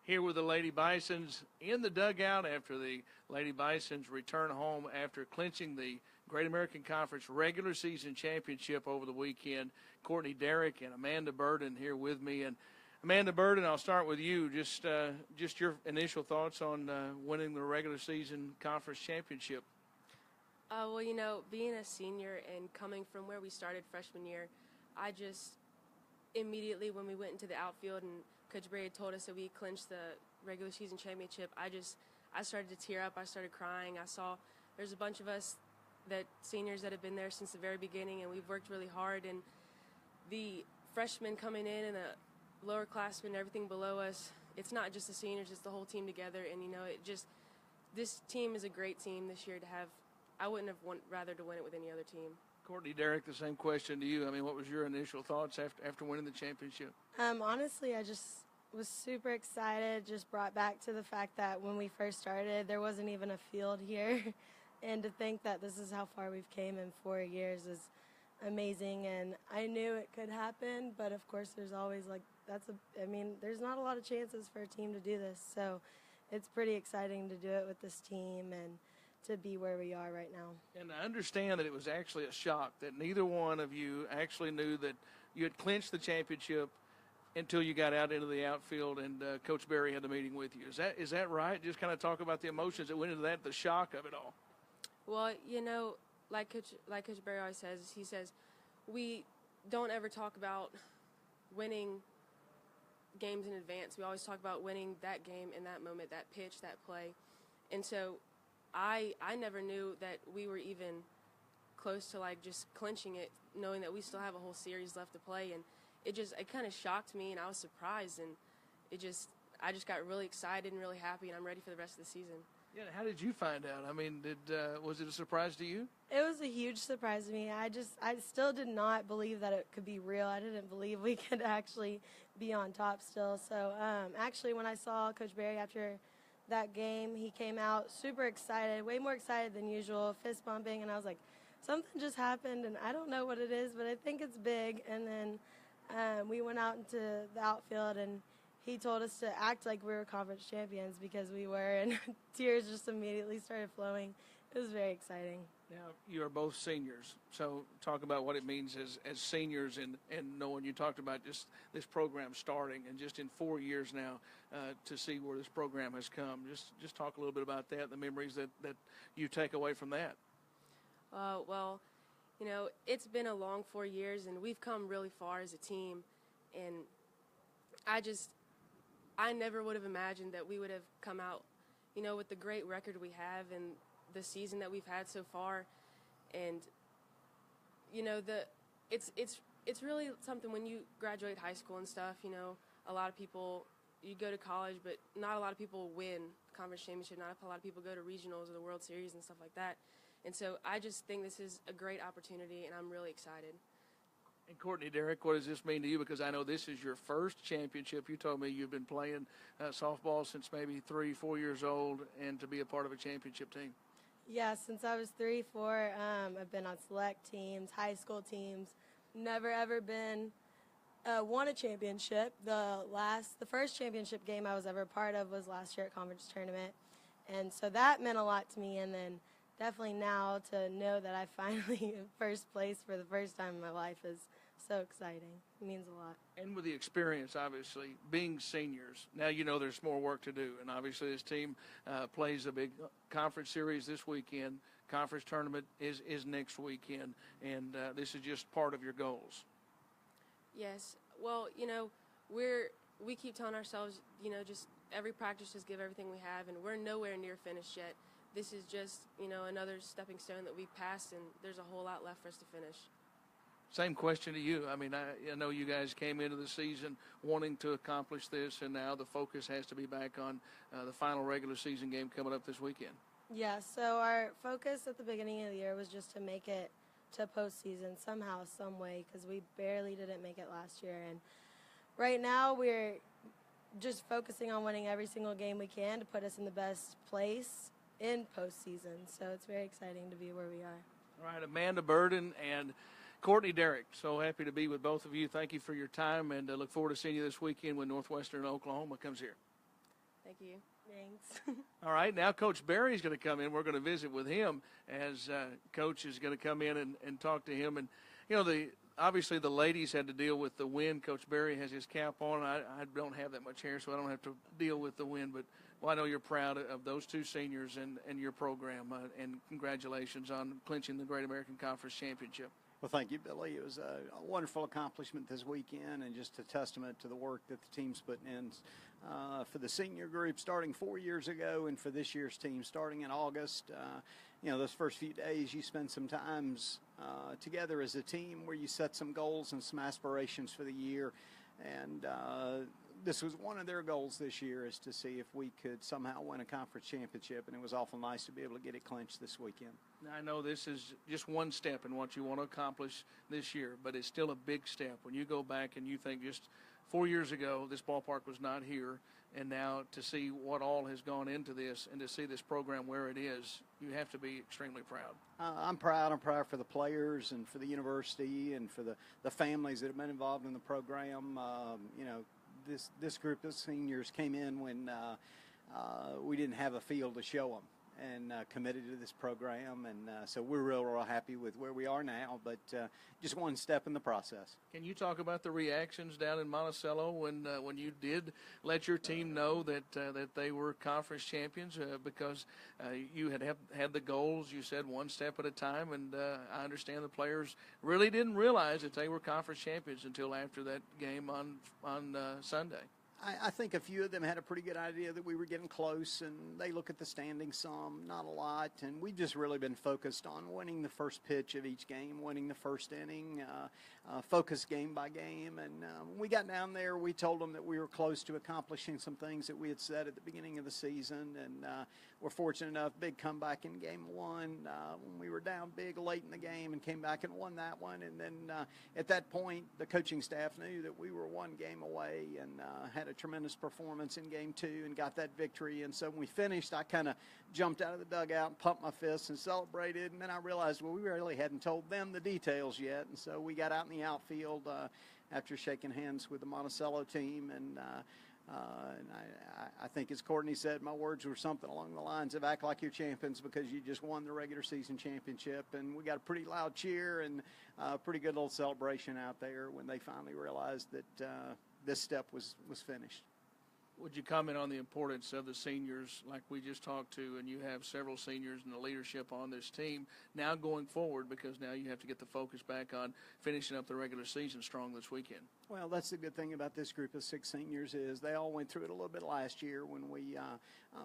Here with the Lady Bisons in the dugout after the Lady Bisons return home after clinching the Great American Conference regular season championship over the weekend. Courtney Derrick and Amanda Burden here with me. And Amanda Burden, I'll start with you. Just your initial thoughts on winning the regular season conference championship. Well, being a senior and coming from where we started freshman year, I just immediately when we went into the outfield and Coach Berry had told us that we clinched the regular season championship, I started to tear up. I started crying. I saw there's a bunch of us seniors that have been there since the very beginning, and we've worked really hard. And the freshmen coming in and the lower classmen and everything below us, it's not just the seniors, it's the whole team together. And, this team is a great team this year to have. I wouldn't have rather to win it with any other team. Courtney Derrick, the same question to you. I mean, what was your initial thoughts after winning the championship? Honestly, I just was super excited, just brought back to the fact that when we first started, there wasn't even a field here. And to think that this is how far we've came in 4 years is amazing. And I knew it could happen, but of course there's always there's not a lot of chances for a team to do this. So it's pretty exciting to do it with this team and to be where we are right now. And I understand that it was actually a shock that neither one of you actually knew that you had clinched the championship until you got out into the outfield and Coach Berry had the meeting with you. Is that right? Just kind of talk about the emotions that went into that, the shock of it all. Well, like Coach Berry always says, he says, we don't ever talk about winning games in advance. We always talk about winning that game in that moment, that pitch, that play. And so I never knew that we were even close to just clinching it, knowing that we still have a whole series left to play. And it kind of shocked me, and I was surprised, and I just got really excited and really happy, and I'm ready for the rest of the season. Yeah, how did you find out? I mean, was it a surprise to you? It was a huge surprise to me. I still did not believe that it could be real. I didn't believe we could actually be on top still. So actually, when I saw Coach Berry after that game, he came out super excited, way more excited than usual, fist bumping, and I was like, something just happened, and I don't know what it is, but I think it's big. And then we went out into the outfield, and he told us to act like we were conference champions because we were, and tears just immediately started flowing. It was very exciting. Now, you are both seniors, so talk about what it means as seniors and knowing you talked about just this program starting and just in 4 years now to see where this program has come. Just talk a little bit about that, the memories that you take away from that. Well, it's been a long 4 years, and we've come really far as a team, and I never would have imagined that we would have come out, with the great record we have and the season that we've had so far. And, it's really something when you graduate high school and stuff, a lot of people, you go to college, but not a lot of people win conference championship. Not a lot of people go to regionals or the World Series and stuff like that. And so I just think this is a great opportunity, and I'm really excited. And Courtney Derrick, what does this mean to you? Because I know this is your first championship. You told me you've been playing softball since maybe 3-4 years old, and to be a part of a championship team. Yeah, since I was 3-4, I've been on select teams, high school teams. Never ever been won a championship. The first championship game I was ever a part of was last year at conference tournament, and so that meant a lot to me. And then definitely now to know that I finally in first place for the first time in my life is so exciting. It means a lot. And with the experience, obviously, being seniors, now there's more work to do. And obviously this team plays a big conference series this weekend. Conference tournament is next weekend. And this is just part of your goals. Yes. Well, we keep telling ourselves, just every practice, just give everything we have. And we're nowhere near finished yet. This is just, another stepping stone that we've passed, and there's a whole lot left for us to finish. Same question to you. I mean, I know you guys came into the season wanting to accomplish this, and now the focus has to be back on the final regular season game coming up this weekend. Yeah, so our focus at the beginning of the year was just to make it to postseason somehow, some way, because we barely didn't make it last year. And right now we're just focusing on winning every single game we can to put us in the best place in postseason. So it's very exciting to be where we are. All right, Amanda Burden and Courtney Derrick, so happy to be with both of you. Thank you for your time, and look forward to seeing you this weekend when Northwestern Oklahoma comes here. Thank you. Thanks. All right, now Coach Barry's going to come in. We're going to visit with him as Coach is going to come in and talk to him. And, you know, obviously the ladies had to deal with the wind. Coach Barry has his cap on. I don't have that much hair, so I don't have to deal with the wind. But, well, I know you're proud of those two seniors and your program, and congratulations on clinching the Great American Conference Championship. Well, thank you, Billy. It was a wonderful accomplishment this weekend and just a testament to the work that the team's putting in for the senior group starting 4 years ago and for this year's team starting in August. You know, those first few days you spend some times together as a team where you set some goals and some aspirations for the year. And this was one of their goals this year, is to see if we could somehow win a conference championship, and it was awful nice to be able to get it clinched this weekend. Now, I know this is just one step in what you want to accomplish this year, but it's still a big step. When you go back and you think just 4 years ago this ballpark was not here, and now to see what all has gone into this and to see this program where it is, you have to be extremely proud. I'm proud. I'm proud for the players and for the university and for the families that have been involved in the program. You know, this group of seniors came in when we didn't have a field to show them, and committed to this program, and so we're real happy with where we are now, but just one step in the process. Can you talk about the reactions down in Monticello when you did let your team know that they were conference champions, because you had the goals, you said one step at a time, and I understand the players really didn't realize that they were conference champions until after that game on Sunday. I think a few of them had a pretty good idea that we were getting close, and they look at the standings some, not a lot, and we've just really been focused on winning the first pitch of each game, winning the first inning, focused game by game, and when we got down there, we told them that we were close to accomplishing some things that we had said at the beginning of the season, and we're fortunate enough, big comeback in game one, when we were down big late in the game and came back and won that one, and then at that point, the coaching staff knew that we were one game away and had a tremendous performance in game two and got that victory. And so when we finished, I kind of jumped out of the dugout and pumped my fists and celebrated, and then I realized, well, we really hadn't told them the details yet, and so we got out in the outfield after shaking hands with the Monticello team, and I think, as Courtney said, my words were something along the lines of act like you're champions because you just won the regular season championship. And we got a pretty loud cheer and a pretty good little celebration out there when they finally realized that this step was finished. Would you comment on the importance of the seniors like we just talked to, and you have several seniors in the leadership on this team now going forward, because now you have to get the focus back on finishing up the regular season strong this weekend? Well, that's the good thing about this group of 6 seniors is they all went through it a little bit last year when we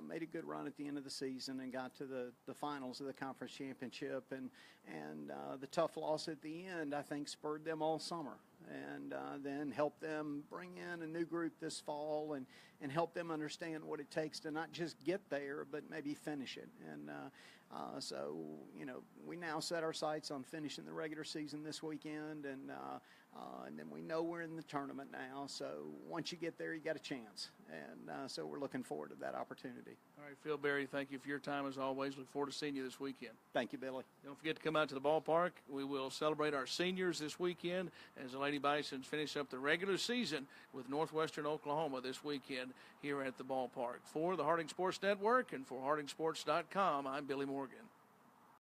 made a good run at the end of the season and got to the finals of the conference championship, and the tough loss at the end, I think, spurred them all summer, and then helped them bring in a new group this fall and help them understand what it takes to not just get there, but maybe finish it. And so, you know, we now set our sights on finishing the regular season this weekend, and then we know we're in the tournament now. So once you get there, you got a chance. And so we're looking forward to that opportunity. All right, Phil Berry, thank you for your time as always. Look forward to seeing you this weekend. Thank you, Billy. Don't forget to come out to the ballpark. We will celebrate our seniors this weekend as the Lady Bisons finish up the regular season with Northwestern Oklahoma this weekend here at the ballpark. For the Harding Sports Network and for HardingSports.com, I'm Billy Morgan.